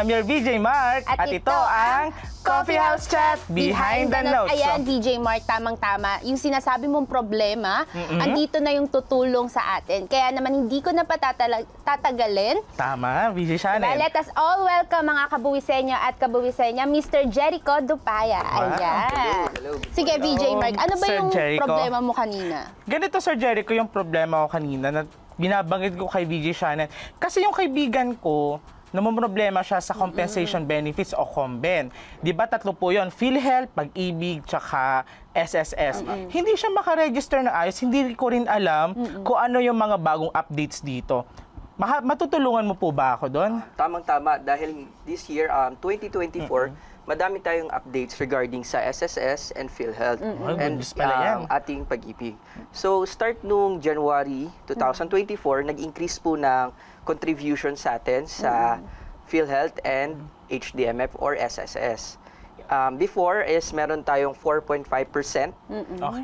I'm your VJ Mark at ito ang Coffee House Chat Behind the Notes. Ayan, VJ Mark, tamang-tama. Yung sinasabi mong problema, andito na yung tutulong sa atin. Kaya naman hindi ko na tatagalin. Tama, VJ Shannon. Let us all welcome mga kabuwisenya at kabuwisenya, Mr. Jericho Dupaya. Ayan. Hello. Sige, VJ Mark, ano ba Sir yung Jericho. problema mo kanina? Ganito, Sir Jericho, yung problema ko kanina na binabanggit ko kay VJ Shannon. Kasi yung kaibigan ko, namumroblema siya sa compensation benefits o COMBEN. Di ba tatlo po yun? PhilHealth, Pag-ibig, tsaka SSS. Hindi siya makaregister na ayos. Hindi ko rin alam kung ano yung mga bagong updates dito. Matutulungan mo po ba ako doon? Tamang-tama dahil this year, 2024, madami tayong updates regarding sa SSS and PhilHealth and ating Pag-ibig. So, start nung January 2024, nag-increase po ng contribution sa atin sa PhilHealth and HDMF or SSS. Before is meron tayong 4.5%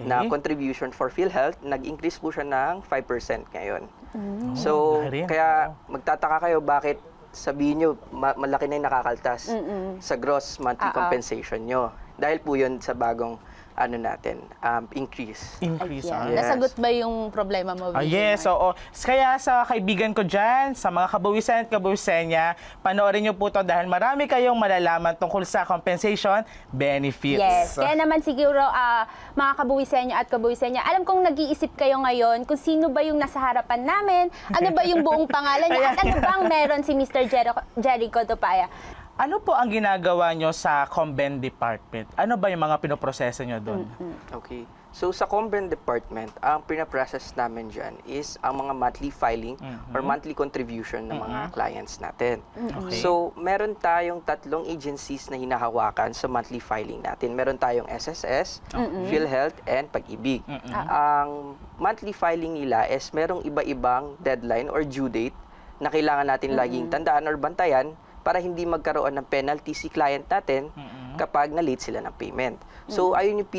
na contribution for PhilHealth. Nag-increase po siya ng 5% ngayon. So, kaya magtataka kayo bakit sabihin nyo malaki na yung nakakaltas sa gross monthly compensation nyo. Dahil po yun sa bagong increase. Increase, Yes. Nasagot ba yung problema mo? Yes, oo. Kaya sa kaibigan ko dyan, sa mga kabuwisan at kabuwisenya, panoorin niyo po ito dahil marami kayong malalaman tungkol sa compensation benefits. Yes. Kaya naman siguro, mga kabuwisenya at kabuwisenya, alam kong nag-iisip kayo ngayon kung sino ba yung nasa harapan namin, ano ba yung buong pangalan niya, at ano bang meron si Mr. Jericho Dupaya. Ano po ang ginagawa nyo sa COMBEN Department? Ano ba yung mga pinoproseso nyo doon? Okay. So, sa COMBEN Department, ang pinaprocess namin dyan is ang mga monthly filing or monthly contribution ng mga clients natin. So, meron tayong tatlong agencies na hinahawakan sa monthly filing natin. Meron tayong SSS, PhilHealth, and Pag-ibig. Ang monthly filing nila is merong iba-ibang deadline or due date na kailangan natin laging tandaan or bantayan para hindi magkaroon ng penalty si client natin kapag na-late sila ng payment. So, ayun yung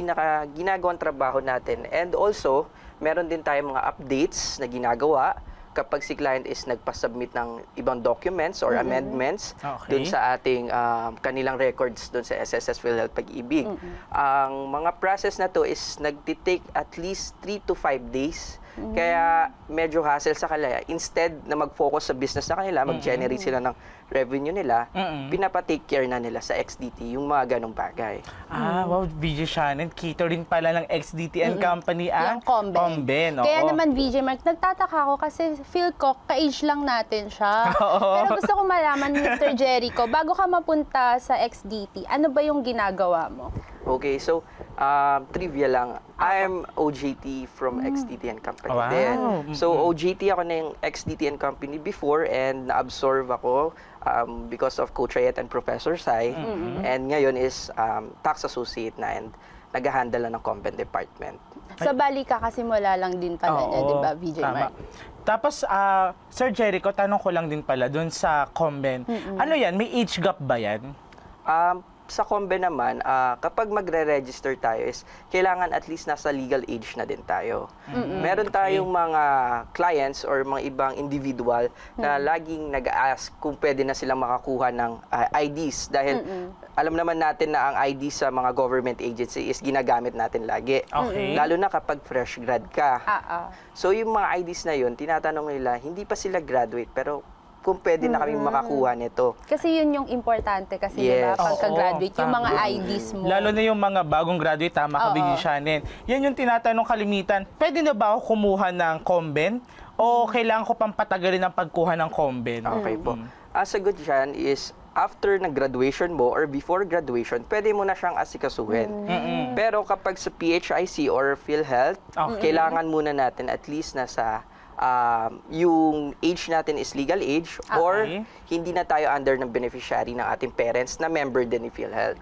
ginagawang trabaho natin. And also, meron din tayong mga updates na ginagawa kapag si client is nagpa-submit ng ibang documents or amendments dun sa ating kanilang records dun sa SSS PhilHealth Pag-ibig. Ang mga process na to is nagtitake at least 3 to 5 days. Kaya medyo hassle sa kanila. Instead na mag-focus sa business na kanila, mag-generate sila ng revenue nila, pinapa-take care na nila sa XDT, yung mga ganong bagay. Wow, VJ Shannon, catering pala ng XDT and Company ang COMBEN. Kaya naman, VJ Mark, nagtataka ako kasi feel ko, ka-age lang natin siya. Pero gusto ko malaman, Mr. Jericho, bago ka mapunta sa XDT, ano ba yung ginagawa mo? Okay, so trivia lang. I'm OJT from XDT and Company din. So OJT ako na yung XDT and Company before and na-absorb ako because of Coach Rayet and Professor Sai. And ngayon is tax associate na and nag-handle na ng COMBEN Department. Sa bali kakasimula lang din pala niya, di ba, VJ Mark? Tapos, Sir Jericho, tanong ko lang din pala dun sa COMBEN. Ano yan? May age gap ba yan? Sa COMBEN naman, kapag magre-register tayo is kailangan at least nasa legal age na din tayo. Meron tayong mga clients or mga ibang individual na laging nag-ask kung pwede na silang makakuha ng IDs dahil alam naman natin na ang ID sa mga government agency is ginagamit natin lagi. Lalo na kapag fresh grad ka. So yung mga IDs na yun, tinatanong nila, hindi pa sila graduate pero kung pwede na kami makakuha nito. Kasi yun yung importante kasi diba, pagka-graduate, yung mga IDs mo. Lalo na yung mga bagong graduate, tama ka, VJ Shannon. Yan yung tinatanong kalimitan, pwede na ba ako kumuha ng COMBEN o kailangan ko pang patagalin ang pagkuha ng COMBEN? Okay po. Ang sagot dyan is, after nag-graduation mo or before graduation, pwede mo na siyang asikasuhin. Pero kapag sa PHIC or PhilHealth, kailangan muna natin at least nasa yung age natin is legal age or hindi na tayo under ng beneficiary ng ating parents na member din ni PhilHealth.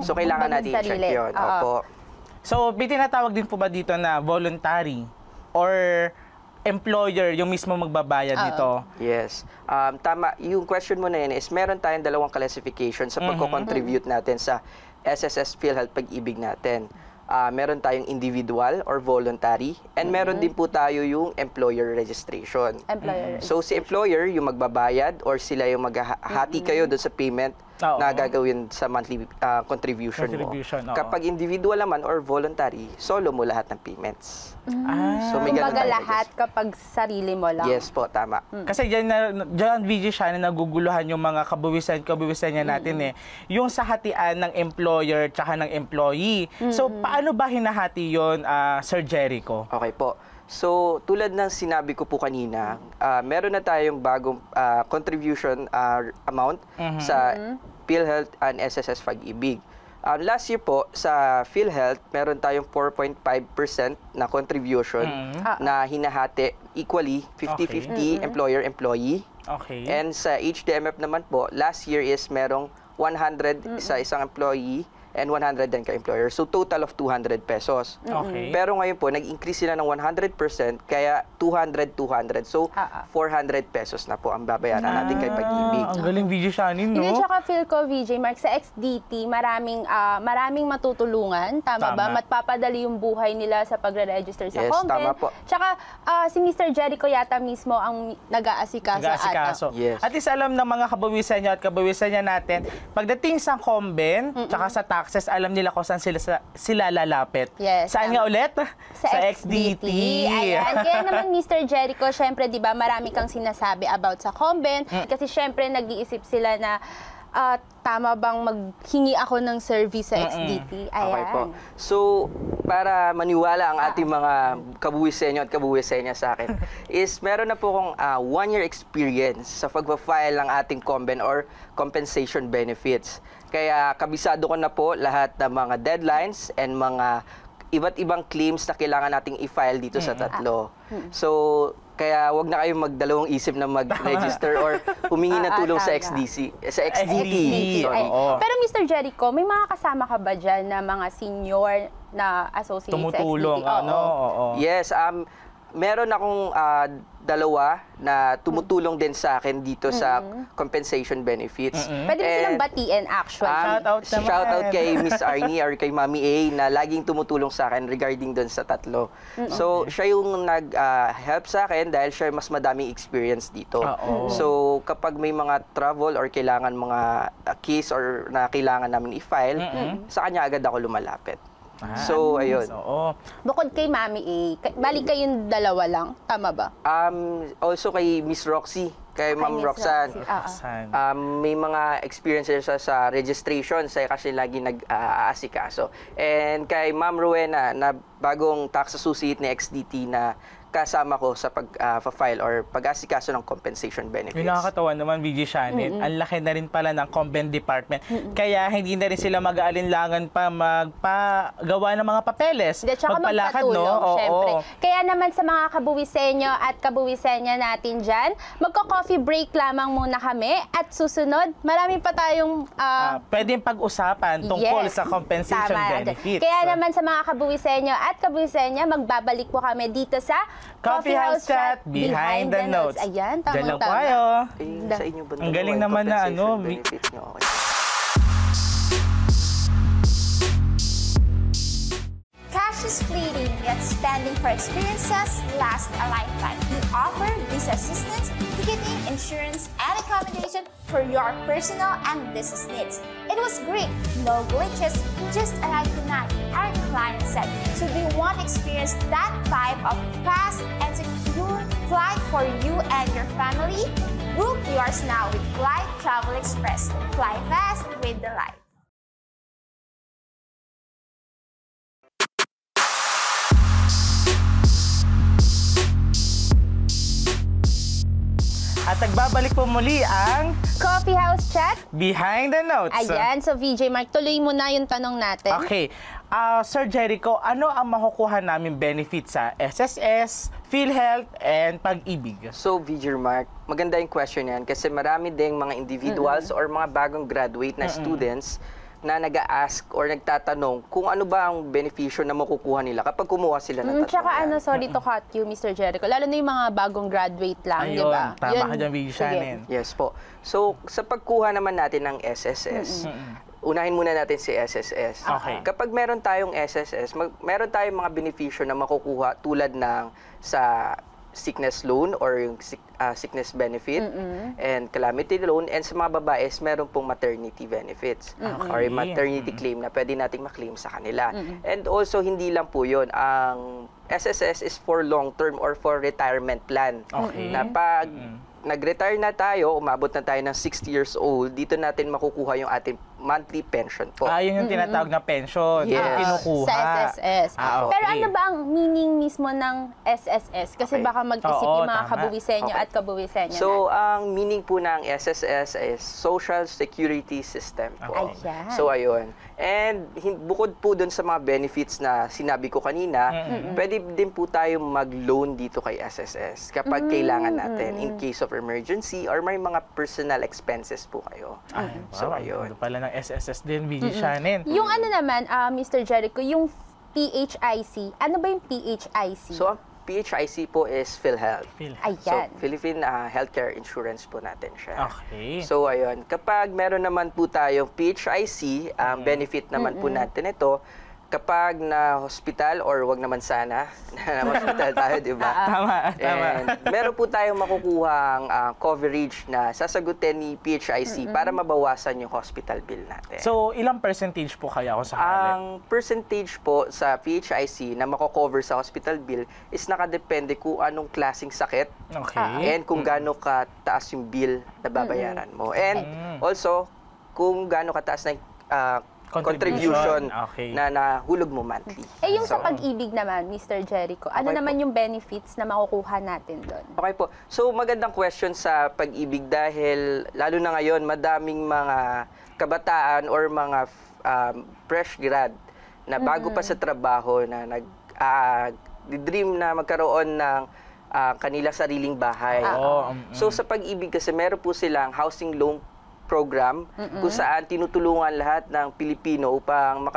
So, kailangan natin i-check yun. Opo. So, may tinatawag din po ba dito na voluntary or employer yung mismo magbabayad nito? Yes. Tama. Yung question mo na yun is meron tayong dalawang classification sa pagko-contribute natin sa SSS PhilHealth Pag-ibig natin. meron tayong individual or voluntary, and meron din po tayo yung employer registration. So si employer yung magbabayad or sila yung maghahati kayo doon sa payment na gagawin sa monthly contribution mo. Kapag individual naman or voluntary, solo mo lahat ng payments. So may kumbaga lahat kapag sarili mo lang. Yes po, tama. Kasi dyan VJ siya na naguguluhan yung mga kabuwisan niya natin yung sa hatian ng employer tsaka ng employee. So paano ba hinahati yon, Sir Jericho? Okay po. So, tulad ng sinabi ko po kanina, meron na tayong bagong contribution amount sa PhilHealth and SSS Pag-ibig. Last year po, sa PhilHealth, meron tayong 4.5% na contribution na hinahati equally, 50-50 employer-employee. Okay. And sa HDMF naman po, last year is merong 100 sa isang employee and 100 din ka-employer. So, total of 200 pesos. Okay. Pero ngayon po, nag-increase sila ng 100%, kaya 200. So, 400 pesos na po ang babayaran natin kay Pag-ibig. Ang galing VJ Shanin, no? Hindi, tsaka feel ko, VJ Mark, sa XDT, maraming matutulungan. Tama ba? Matpapadali yung buhay nila sa pagre-register sa Yes, convent. tama po. Tsaka, si Mr. Jericho yata mismo ang nag-aasikaso. Yes. At least alam ng mga kabawisan niya at kabawisan niya natin, pagdating sa convent, tsaka sa taxes, alam nila kung saan sila lalapit. Yes, Saan nga ulit? Sa XDT. Ayan. Kaya naman, Mr. Jericho, syempre, di ba, marami kang sinasabi about sa convent. Kasi syempre, nag-iisip sila na tama bang maghingi ako ng service sa XDT? Ayan. Okay po. So, para maniwala ang ating mga kabuwisenyo at kabuwisenya sa akin, is meron na po akong 1-year experience sa pagpa-file ng ating convent or compensation benefits. Kaya kabisado ko na po lahat ng mga deadlines and mga iba't ibang claims na kailangan nating i-file dito sa tatlo. So, kaya wag na kayong magdalawang isip na mag-register or humingi ng tulong sa XDT. Sorry. Pero Mr. Jericho, may mga kasama ka ba dyan na mga senior na associate tumutulong, sa XDT? Yes, meron akong dalawa na tumutulong din sa akin dito sa compensation benefits. Pwede mo silang batiin, actually. Shout out kay Miss Arnie or kay Mami A na laging tumutulong sa akin regarding doon sa tatlo. So, siya yung nag-help sa akin dahil siya mas madaming experience dito. So, kapag may mga travel or kailangan mga case or na kailangan namin i-file, sa kanya agad ako lumalapit. So, ayun. Bukod kay Mami A, balik kayong dalawa lang, tama ba? Also kay Miss Roxy, kay Ma'am Roxanne. May mga experiences sa registration, sa kasi lagi nag-aasikaso. And kay Ma'am Rowena, na bagong tax associate ni XDT na kasama ko sa pag-file or pag-asikaso ng compensation benefits. Yung nakakatawa naman, VJ Shanin, ang laki na rin pala ng convent department. Kaya hindi na rin sila mag-aalinlangan pa magpagawa ng mga papeles. Magpalakad, no? Syempre. Kaya naman sa mga kabuwisenyo at kabuwisenya natin dyan, magko-coffee break lamang muna kami at susunod, marami pa tayong pwedeng pag-usapan tungkol sa compensation benefits. Kaya naman sa mga kabuwisenyo at kabuwisenya, magbabalik po kami dito sa Coffee House Chat Behind the Notes. Ayan, Diyan lang po tamang-tama. kayo. Sa inyo ba Ang galing naman na benefits nyo? Okay. Cash is fleeting, yet spending for experiences lasts a lifetime. We offer visa assistance, ticketing, insurance, and accommodation for your personal and business needs. It was great, no glitches, just arrived tonight, our client said. So do you want to experience that type of fast and secure flight for you and your family? Book yours now with Flight Travel Express. Fly fast with delight. At nagbabalik po muli ang Coffee House Chat Behind the Notes. Ayan, so VJ Mark, tuloy mo na yung tanong natin. Okay. Sir Jericho, ano ang makukuha namin benefits sa SSS, PhilHealth, and Pag-ibig? So, VJ Mark, maganda yung question yan kasi marami ding mga individuals or mga bagong graduate na students na nag-a-ask or nagtatanong kung ano ba ang benepisyo na makukuha nila kapag kumuha sila ng Tsaka sorry to cut you, Mr. Jericho, lalo na yung mga bagong graduate lang, di ba? Tama ka dyan, VJ Shanin. Yes po. So, sa pagkuha naman natin ng SSS, unahin muna natin si SSS. Okay. Kapag meron tayong SSS, meron tayong mga benepisyo na makukuha tulad ng sa sickness loan or yung sickness benefit and calamity loan, and sa mga babaes meron pong maternity benefits or yung maternity claim na pwede nating maklaim sa kanila. And also hindi lang po yun, ang SSS is for long term or for retirement plan. Okay. Na pag nag-retire na tayo, umabot na tayo ng 60 years old, dito natin makukuha yung ating monthly pension po. Yun yung tinatawag na pension. Yes. Ang kinukuha. Sa SSS. Okay. Pero ano ba ang meaning mismo ng SSS? Kasi Okay. baka mag-isip Oo, yung mga tama. kabuwisenyo Okay. at kabuwisenyo So, ang meaning po ng SSS is Social Security System po. Ayan. So, ayun. And bukod po dun sa mga benefits na sinabi ko kanina, pwede din po tayo mag-loan dito kay SSS kapag kailangan natin in case of emergency or may mga personal expenses po kayo. So, ayun. Ano pala ng SSS din, VG Shannon. Yung ano naman, Mr. Jericho, yung PHIC. Ano ba yung PHIC? So, ang PHIC po is PhilHealth. Ayan. So, Philippine Healthcare Insurance po natin siya. Okay. So, ayun. Kapag meron naman po tayong PHIC, ang benefit naman po natin ito, kapag na-hospital, or wag naman sana, na-hospital tayo, di ba? Tama. And meron po tayong makukuhang coverage na sasagutin ni PHIC para mabawasan yung hospital bill natin. So, ilang percentage po kaya ako sa hali? Ang percentage po sa PHIC na mako-cover sa hospital bill is nakadepende kung anong klaseng sakit Okay. and kung gaano kataas yung bill na babayaran mo. And also, kung gaano kataas na yung contribution Okay. na nahulog mo monthly. Yung sa So, pag-ibig naman, Mr. Jericho, ano Okay naman po. yung benefits na makukuha natin doon? Okay po. So, magandang question sa pag-ibig dahil lalo na ngayon, madaming mga kabataan or mga fresh grad na bago pa sa trabaho na dream na magkaroon ng kanilang sariling bahay. So, sa pag-ibig kasi meron po silang housing loan program kung saan tinutulungan lahat ng Pilipino upang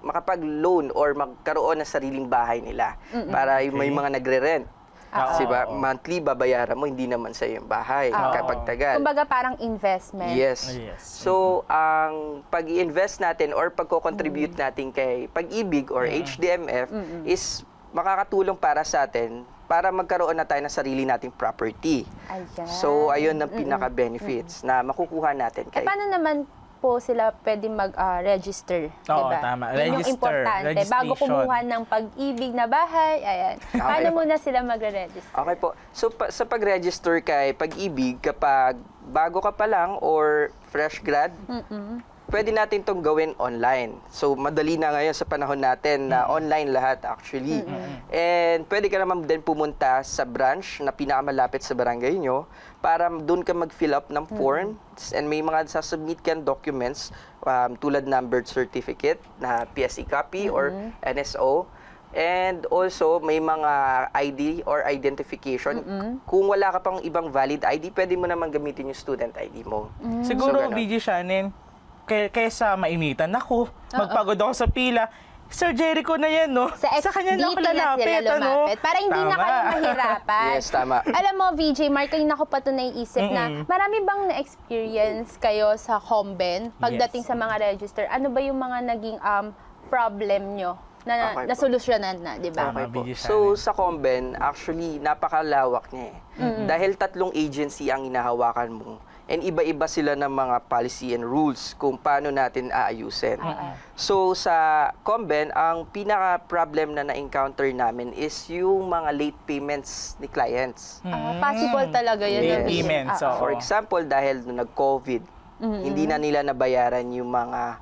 makapag-loan or magkaroon ng sariling bahay nila para may mga nagre-rent. Diba? Monthly babayaran mo, hindi naman sa yung bahay kapag tagal. Kumbaga parang investment. Yes. Yes. So, ang pag-i-invest natin or pagko-contribute natin kay Pag-ibig or HDMF is makakatulong para sa atin para magkaroon na tayo ng sarili nating property. Ayan. So, ayun ang pinaka-benefits na makukuha natin. Paano naman po sila pwede mag-register? Oo, diba? tama. Yun yung Register, importante. Bago registration. kumuha ng Pag-ibig na bahay, ayan. Paano po. muna sila magre-register? Okay po. So, sa pag-register kay Pag-ibig, kapag bago ka pa lang or fresh grad, pwede natin itong gawin online. So, madali na ngayon sa panahon natin na online lahat actually. And pwede ka naman din pumunta sa branch na pinakamalapit sa barangay nyo para doon ka mag-fill up ng forms and may mga sasubmit kang documents tulad ng birth certificate na PSE copy or NSO. And also, may mga ID or identification. Kung wala ka pang ibang valid ID, pwede mo naman gamitin yung student ID mo. Siguro, So, ganun. VG Shannon, kaysa mainitan ako, magpagod ako sa pila, Sir Jericho na yan, no? Sa kanya na ako dito na lalapit, sila lumapit. Para hindi na Tama. kayo mahirapan. Yes, tama. Alam mo, VJ, Mark, kanina ko pa ito naiisip na marami bang na-experience kayo sa Comben pagdating Yes. sa mga register? Ano ba yung mga naging problem nyo na Okay po. nasolusyonan na, di ba? Okay po. Bigyan siya, So, sa Comben, actually, napakalawak niya eh. Dahil 3 agency ang hinahawakan mo. And iba-iba sila ng mga policy and rules kung paano natin aayusin. So, sa Comben, ang pinaka-problem na na-encounter namin is yung mga late payments ni clients. Possible talaga yun. Yes. no? Payments, oo. For example, dahil nung nag-COVID, hindi na nila nabayaran yung mga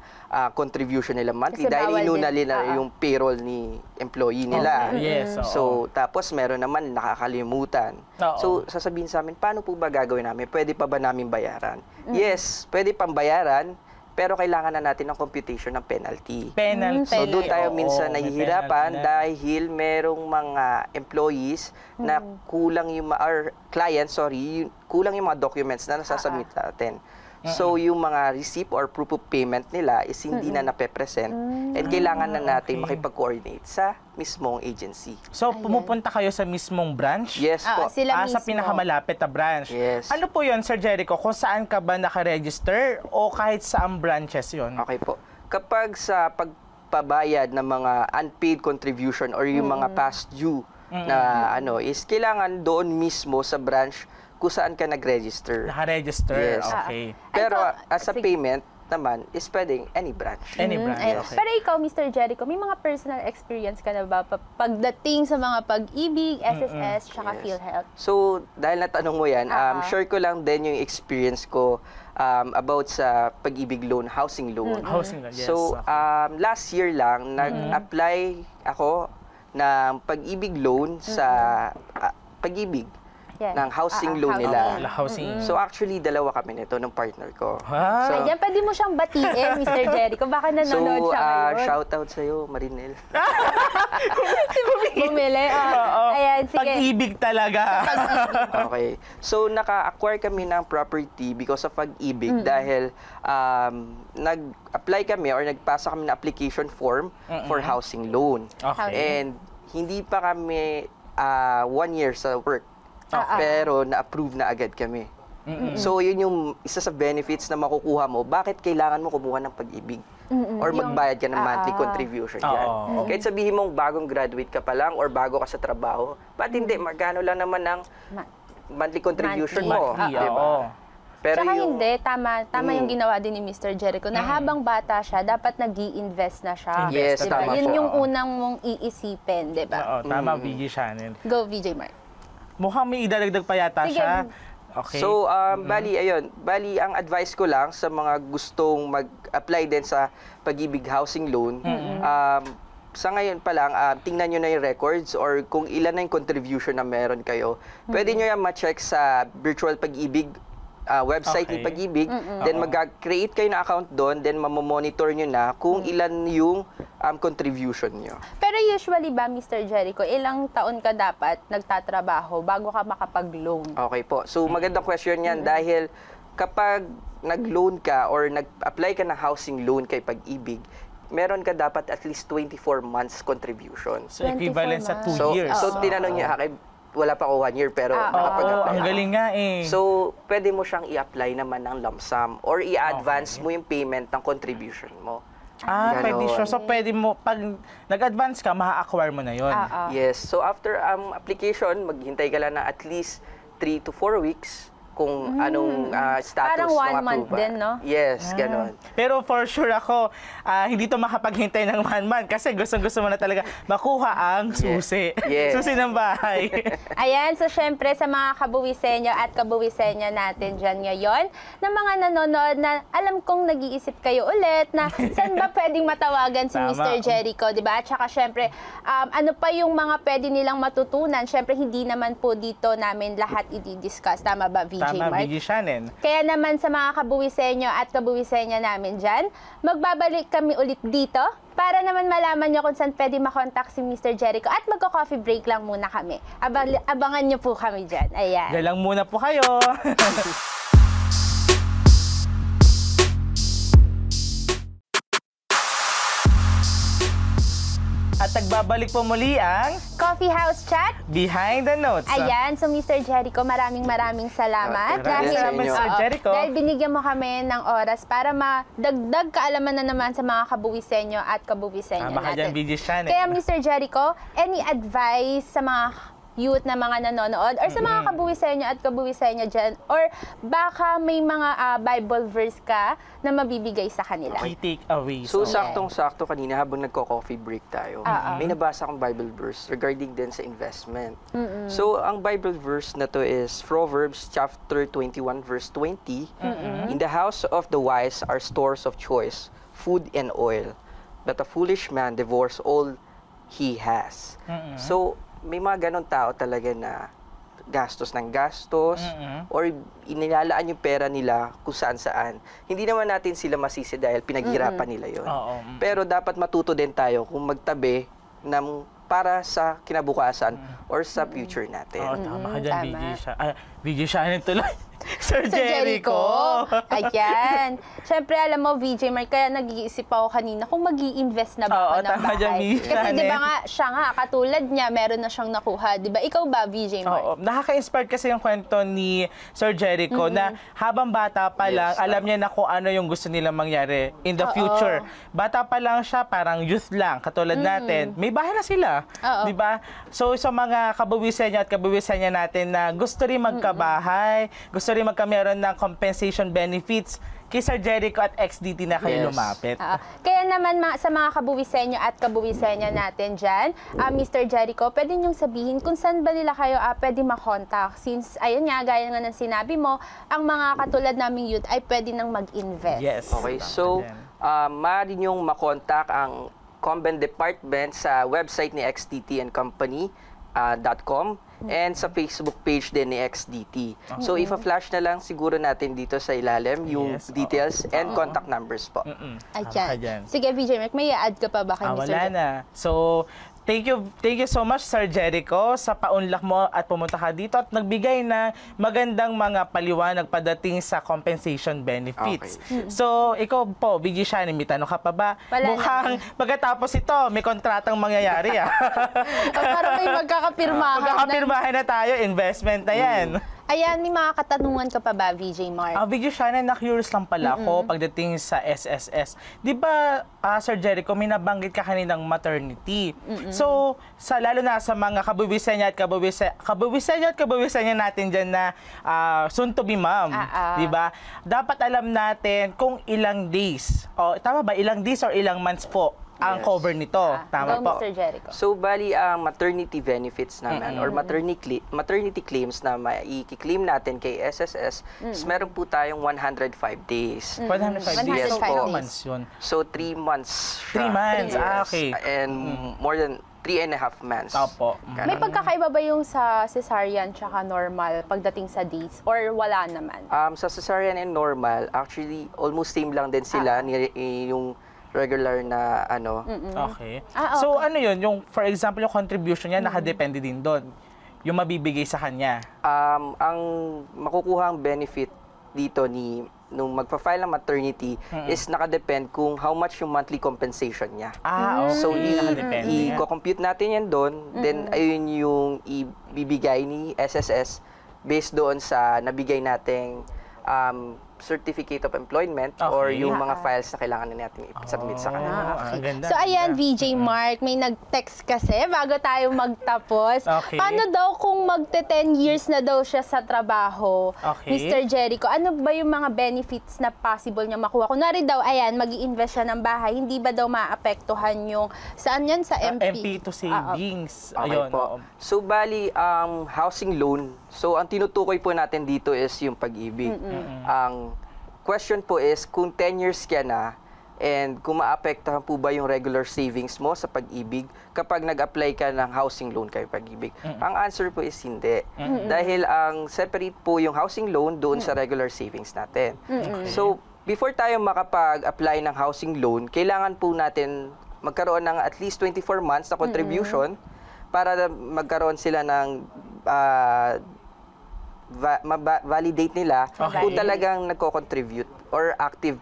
contribution nila monthly Kasi dahil bawal inuna din. nila yung payroll ni employee nila. Yes, oo. So, tapos meron naman nakakalimutan. Oo. So, sasabihin sa amin, paano po ba gagawin namin? Pwede pa ba namin bayaran? Yes, pwede pang bayaran, pero kailangan na natin ng computation ng penalty. Penalty. So, doon tayo Oo, minsan may nahihirapan penalty na. dahil merong mga employees na kulang yung, or clients, sorry, kulang yung mga documents na nasasubmit natin. So, yung mga receipt or proof of payment nila is hindi na nape-present and kailangan na natin makipag-coordinate sa mismong agency. So, pumupunta kayo sa mismong branch? Yes po. Sila Sa mismo. pinakamalapit na branch. Yes. Ano po yun, Sir Jericho? Kung saan ka ba nakaregister o kahit saang branches yun? Okay po. Kapag sa pagpabayad ng mga unpaid contribution or yung mga past due na is kailangan doon mismo sa branch kung saan ka nag-register. Nakaregister? Yes. Okay. Pero Ito, as a sige. payment naman is pwedeng any branch. Any branch, Ayun. okay. Pero ikaw, Mr. Jericho, may mga personal experience ka na ba pagdating sa mga pag-ibig, SSS, tsaka Yes. PhilHealth? So, dahil natanong mo yan, share ko lang din yung experience ko about sa pag-ibig loan, housing loan. Housing loan, yes. So, last year lang, nag-apply ako ng pag-ibig loan sa pag-ibig Yes. ng housing loan nila. Housing. So, actually, dalawa kami nito ng partner ko. Wow. So, Ayan, pwede mo siyang batiin, Mr. Jericho. Baka nanonood siya ngayon. shout out sa'yo, Marinel. Bumili. Ayan, sige. Pag-ibig talaga. Okay. So, naka-acquire kami ng property because of pag-ibig dahil nag-apply kami or nagpasa kami ng application form for housing loan. Okay. And hindi pa kami 1 year sa work. Pero na-approve na agad kami. So, yun yung isa sa benefits na makukuha mo. Bakit kailangan mo kumuha ng pag-ibig? Or magbayad ka ng monthly contribution dyan. Kahit sabihin mong bagong graduate ka pa lang or bago ka sa trabaho, ba't hindi? Magkano lang naman ang monthly contribution mo? Monthly, Diba? oo. Pero Tsaka yung, hindi, tama yung ginawa din ni Mr. Jericho na habang bata siya, dapat nag-i-invest na siya. Yes, Diba? tama Yun po. yung unang mong iisipin, di ba? Oo, tama, VJ Shannon. Go, VJ Mark. Mukhang may idadagdag pa yata Sige. siya. Okay. So, bali, ang advice ko lang sa mga gustong mag-apply din sa pag-ibig housing loan, sa ngayon pa lang, tingnan nyo na yung records or kung ilan na yung contribution na meron kayo. Pwede nyo yan ma-check sa virtual pag-ibig website ni Okay. Pag-ibig. Then mag-create kayo ng account doon, then mamomonitor nyo na kung ilan yung contribution nyo. Pero usually ba, Mr. Jericho, ilang taon ka dapat nagtatrabaho bago ka makapag-loan? Okay po. So, magandang question yan dahil kapag nag-loan ka or nag-apply ka ng housing loan kay Pag-ibig, meron ka dapat at least 24 months contribution. So, equivalent sa 2 So, years. so tinanong niya, wala pa ako 1 year pero Oo, nakapag-apply ang ako. galing nga eh. So, pwede mo siyang i-apply naman ng lump sum or i-advance mo yung payment ng contribution mo. Pwede siya. So, pwede mo, pag nag-advance ka, ma-acquire mo na yun. Yes. So, after application, maghintay ka lang na at least 3 to 4 weeks kung anong status Parang ng 1 month approval. din, no? Yes, ganon. Pero for sure ako, hindi to makapaghintay ng 1 month kasi gustong-gusto mo na talaga makuha ang susi. Yes. Susi ng bahay. Ayan, so syempre sa mga kabuwisenyo at kabuwisenyo natin dyan ngayon, na mga nanonood na alam kong nag-iisip kayo ulit na saan ba pwedeng matawagan si Tama. Mr. Jericho, di ba? At saka syempre, ano pa yung mga pwede nilang matutunan? Syempre, hindi naman po dito namin lahat i-discuss. Tama ba, VJ Tama, Mark? VJ Shannon. Kaya naman sa mga kabuwisenyo at kabuwisenyo namin dyan, magbabalik kami ulit dito para naman malaman nyo kung saan pwede makontak si Mr. Jericho at magko-coffee break lang muna kami. Abangan nyo po kami dyan. Ayan. Diyan lang muna po kayo. At nagbabalik po muli ang Coffee House Chat. Behind the Notes. Ayan, so Mr. Jericho, maraming salamat. Maraming salamat, Sir Oo, Jericho. dahil binigyan mo kami ng oras para madagdag kaalaman na naman sa mga kabuwisenyo at kabuwisenyo Tama ka dyan, natin. VJ Shannon. Kaya Mr. Jericho, any advice sa mga youth na mga nanonood or sa mga kabuwisenyo at kabuwisenyo dyan or baka may mga Bible verse ka na mabibigay sa kanila? Okay, take away. So, saktong-sakto kanina habang nagko-coffee break tayo, may nabasa akong Bible verse regarding din sa investment. So, ang Bible verse na to is Proverbs chapter 21 verse 20. In the house of the wise are stores of choice, food and oil, but a foolish man devours all he has. So, may mga ganong tao talaga na gastos ng gastos or inilalaan yung pera nila kung saan-saan. Hindi naman natin sila masisi dahil pinaghirapan nila yon. Pero dapat matuto din tayo kung magtabi para sa kinabukasan or sa future natin. Oo, tama ka dyan, Tama. VJ Shannon tuloy. Sir Jericho. Ayan. Siyempre, alam mo, VJ Mark, kaya nag-iisip ako kanina kung mag-i-invest na ba Oo, ako ng tama dyan, bahay. VJ Kasi di ba Shannon. nga, siya nga, katulad niya, meron na siyang nakuha. Di ba? Ikaw ba, VJ Mark? Oo, nakaka-inspired kasi yung kwento ni Sir Jericho na habang bata pa lang, alam niya na kung ano yung gusto nilang mangyari in the future. Bata pa lang siya, parang youth lang, katulad natin. May bahay na sila, Oo. di ba? So sa mga kabawisan niya at kabawisan niya natin na gusto rin magkabahay, gusto rin magkameron ng compensation benefits, kay Sir Jericho at XDT na kayo Yes. lumapit. Kaya naman sa mga kabuwisenyo at kabuwisenyo natin dyan, Mr. Jericho, pwede niyong sabihin kung saan ba nila kayo pwede makontak? Since, ayun nga, gaya nga ng sinabi mo, ang mga katulad naming youth ay pwede nang mag-invest. Yes. Okay, so maaari niyong makontak ang Comben Department sa website ni XDT and Company.com and sa Facebook page din ni XDT. So, ipa-flash na lang siguro natin dito sa ilalim yung Yes, details and contact numbers po. Ayan. Tama ka dyan. Sige, VJ Mark, may i-add ka pa ba kay Mr. Wala Jericho? na. So, thank you so much, Sir Jericho, sa paunlak mo at pumunta ka dito at nagbigay ng magandang mga paliwanag padating sa compensation benefits. So, ikaw po, VJ Shannon, may tanong ka pa ba? Wala Mukhang pagkatapos ito, may kontratang mangyayari. Parang may magkakapirmahan. Magkakapirmahan na tayo, investment na yan. Ayan, may mga katanungan ka pa ba, VJ Mark? VJ Shannon, na-curious lang pala ako pagdating sa SSS. Di ba, Sir Jericho, may nabanggit ka kaninang maternity. So, lalo na sa mga kabuwisenyo at kabuwisenyo natin dyan na soon to be mom. Di ba? Dapat alam natin kung ilang days, tama ba, ilang days or ilang months po ang cover nito. Tama Go, po. Mr. Jericho. So, bali ang maternity benefits naman or maternity claims na i-claim natin kay SSS is meron po tayong 105 days. 105 days. Yes 105 po. days. Months yun. So, 3 months siya. 3 months, Yes. okay. And more than 3.5 months. Opo. May pagkakaiba ba yung sa cesarean tsaka normal pagdating sa dates? Or wala naman? Sa cesarean and normal, actually, almost same lang din sila yung regular na ano. Okay. Ah, So ano yun, yung for example yung contribution niya nakadepende din doon. Yung mabibigay sa kanya. Ang makukuhang benefit dito nung magpa-file ng maternity is nakadepend kung how much yung monthly compensation niya. Okay. So, Nakadepende yan. i-compute natin yan doon, then ayun yung ibibigay ni SSS based doon sa nabigay nating certificate of employment or Okay. yung mga files na kailangan na natin i-submit sa kanila. Ang ganda. So ayan, VJ Mark, may nag-text kasi bago tayo magtapos. Okay. Paano daw kung magte-10 years na daw siya sa trabaho, Okay. Mr. Jericho? Ano ba yung mga benefits na possible niya makuha? Kunwari daw, ayan, mag-i-invest siya ng bahay, hindi ba daw maapektuhan yung, saan yan? Sa MP? MP to savings. Okay Ayun. po. So, bali, housing loan. So, ang tinutukoy po natin dito is yung pag-ibig. Ang question po is, kung 10 years ka na, and kung maapektuhan po ba yung regular savings mo sa pag-ibig kapag nag-apply ka ng housing loan kay pag-ibig? Ang answer po is hindi. Dahil ang separate po yung housing loan doon sa regular savings natin. So, before tayo makapag-apply ng housing loan, kailangan po natin magkaroon ng at least 24 months na contribution para magkaroon sila ng validate nila kung talagang nagko-contribute or active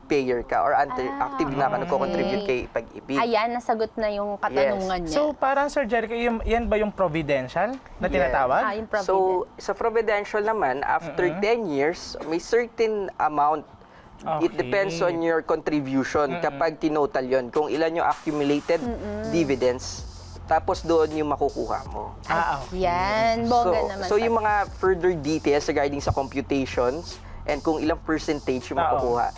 payer ka or active na ka nagko-contribute kay pag-ibig. Ayan, nasagot na yung katanungan niya. So parang Sir Jericho, yan ba yung providential na tinatawag? Yung provident. So, sa providential naman, after 10 years, may certain amount. It Okay. depends on your contribution kapag tinotal yon, kung ilan yung accumulated dividends, tapos doon yung makukuha mo. Okay. Yan, bongga naman. So yung mga further details regarding sa computations and kung ilang percentage yung makukuha,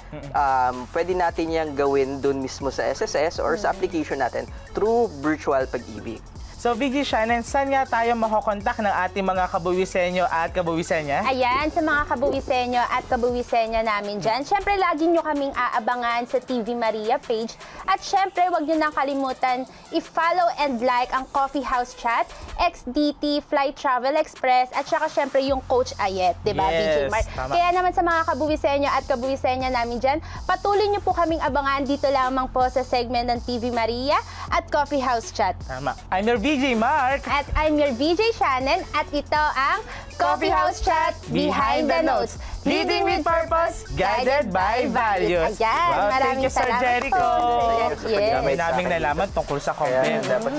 pwede natin yung gawin doon mismo sa SSS or sa application natin through virtual pag-ibig. So, VJ Shannon, saan nga tayo makokontak ng ating mga kabuwisenyo at kabuwisenya? Ayan, sa mga kabuwisenyo at kabuwisenyo namin dyan. Siyempre, lagi nyo kaming aabangan sa TV Maria page. At siyempre, wag nyo nang kalimutan i-follow and like ang Coffee House Chat, XDT, Fly Travel Express, at saka siyempre yung Coach Ayet, di ba, VJ Yes, Mark? tama. Kaya naman sa mga kabuwisenyo at kabuwisenyo namin dyan, patuloy nyo po kaming abangan dito lamang po sa segment ng TV Maria at Coffee House Chat. Tama. I'm your VJ VJ Mark. At I'm your VJ Shannon at ito ang Coffee House Chat Behind the Notes. Leading with purpose, guided by values. Ayan, Wow, thank maraming you, Sir salamat Jericho. po. Yes. Dami naming nalaman tungkol sa convent. Dapat